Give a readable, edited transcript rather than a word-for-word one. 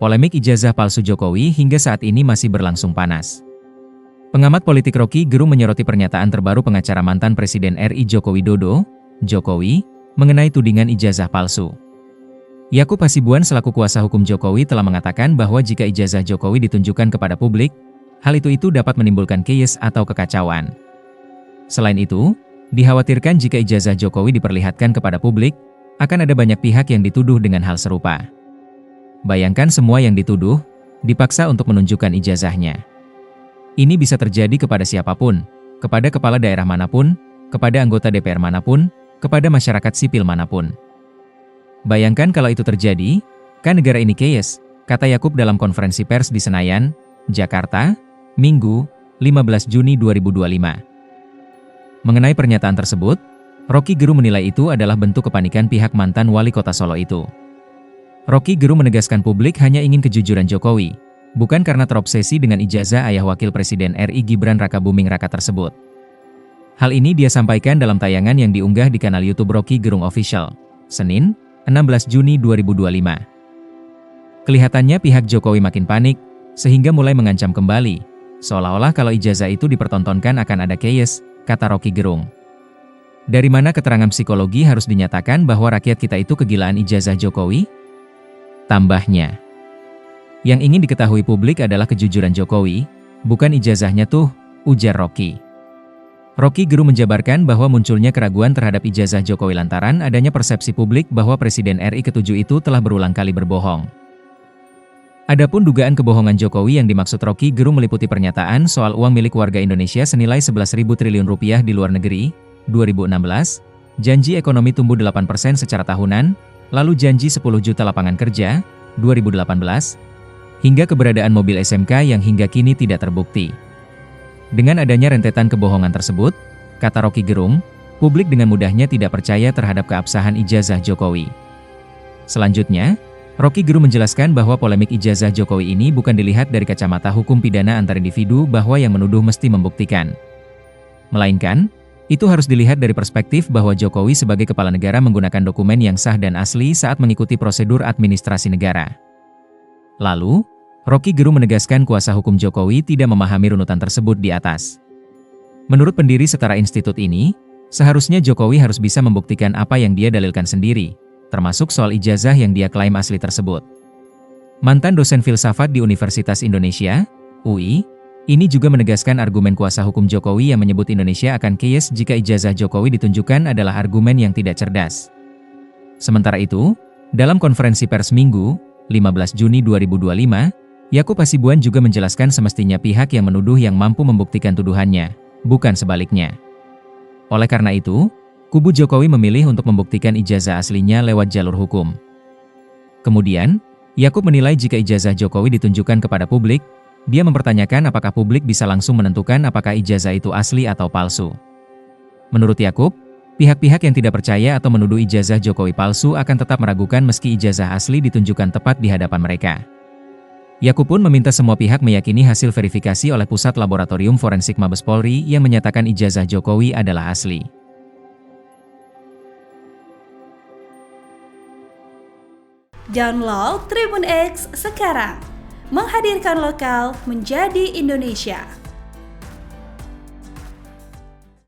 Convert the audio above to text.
Polemik ijazah palsu Jokowi hingga saat ini masih berlangsung panas. Pengamat politik Rocky Gerung menyoroti pernyataan terbaru pengacara mantan Presiden RI Joko Widodo, Jokowi, mengenai tudingan ijazah palsu. Yakub Hasibuan selaku kuasa hukum Jokowi telah mengatakan bahwa jika ijazah Jokowi ditunjukkan kepada publik, hal itu dapat menimbulkan chaos atau kekacauan. Selain itu, dikhawatirkan jika ijazah Jokowi diperlihatkan kepada publik, akan ada banyak pihak yang dituduh dengan hal serupa. Bayangkan semua yang dituduh, dipaksa untuk menunjukkan ijazahnya. Ini bisa terjadi kepada siapapun, kepada kepala daerah manapun, kepada anggota DPR manapun, kepada masyarakat sipil manapun. Bayangkan kalau itu terjadi, kan negara ini chaos, kata Yakub dalam konferensi pers di Senayan, Jakarta, Minggu, 15 Juni 2025. Mengenai pernyataan tersebut, Rocky Gerung menilai itu adalah bentuk kepanikan pihak mantan wali kota Solo itu. Rocky Gerung menegaskan publik hanya ingin kejujuran Jokowi, bukan karena terobsesi dengan ijazah ayah Wakil Presiden RI Gibran Rakabuming Raka tersebut. Hal ini dia sampaikan dalam tayangan yang diunggah di kanal YouTube Rocky Gerung Official, Senin, 16 Juni 2025. Kelihatannya pihak Jokowi makin panik, sehingga mulai mengancam kembali, seolah-olah kalau ijazah itu dipertontonkan akan ada chaos, kata Rocky Gerung. Dari mana keterangan psikologi harus dinyatakan bahwa rakyat kita itu kegilaan ijazah Jokowi? Tambahnya, yang ingin diketahui publik adalah kejujuran Jokowi, bukan ijazahnya tuh, ujar Rocky. Rocky Gerung menjabarkan bahwa munculnya keraguan terhadap ijazah Jokowi lantaran adanya persepsi publik bahwa Presiden RI ke-7 itu telah berulang kali berbohong. Adapun dugaan kebohongan Jokowi yang dimaksud Rocky Gerung meliputi pernyataan soal uang milik warga Indonesia senilai 11.000 triliun rupiah di luar negeri, 2016, janji ekonomi tumbuh 8% secara tahunan, lalu janji 10 juta lapangan kerja, 2018, hingga keberadaan mobil SMK yang hingga kini tidak terbukti. Dengan adanya rentetan kebohongan tersebut, kata Rocky Gerung, publik dengan mudahnya tidak percaya terhadap keabsahan ijazah Jokowi. Selanjutnya, Rocky Gerung menjelaskan bahwa polemik ijazah Jokowi ini bukan dilihat dari kacamata hukum pidana antar individu bahwa yang menuduh mesti membuktikan. Melainkan, itu harus dilihat dari perspektif bahwa Jokowi sebagai kepala negara menggunakan dokumen yang sah dan asli saat mengikuti prosedur administrasi negara. Lalu, Rocky Gerung menegaskan kuasa hukum Jokowi tidak memahami runutan tersebut di atas. Menurut pendiri Setara Institut ini, seharusnya Jokowi harus bisa membuktikan apa yang dia dalilkan sendiri, termasuk soal ijazah yang dia klaim asli tersebut. Mantan dosen filsafat di Universitas Indonesia, UI, ini juga menegaskan argumen kuasa hukum Jokowi yang menyebut Indonesia akan chaos jika ijazah Jokowi ditunjukkan adalah argumen yang tidak cerdas. Sementara itu, dalam konferensi pers Minggu, 15 Juni 2025, Yakub Hasibuan juga menjelaskan semestinya pihak yang menuduh yang mampu membuktikan tuduhannya, bukan sebaliknya. Oleh karena itu, kubu Jokowi memilih untuk membuktikan ijazah aslinya lewat jalur hukum. Kemudian, Yakub menilai jika ijazah Jokowi ditunjukkan kepada publik, dia mempertanyakan apakah publik bisa langsung menentukan apakah ijazah itu asli atau palsu. Menurut Yakub, pihak-pihak yang tidak percaya atau menuduh ijazah Jokowi palsu akan tetap meragukan meski ijazah asli ditunjukkan tepat di hadapan mereka. Yakub pun meminta semua pihak meyakini hasil verifikasi oleh Pusat Laboratorium Forensik Mabes Polri yang menyatakan ijazah Jokowi adalah asli. Download Tribun X sekarang, menghadirkan lokal menjadi Indonesia.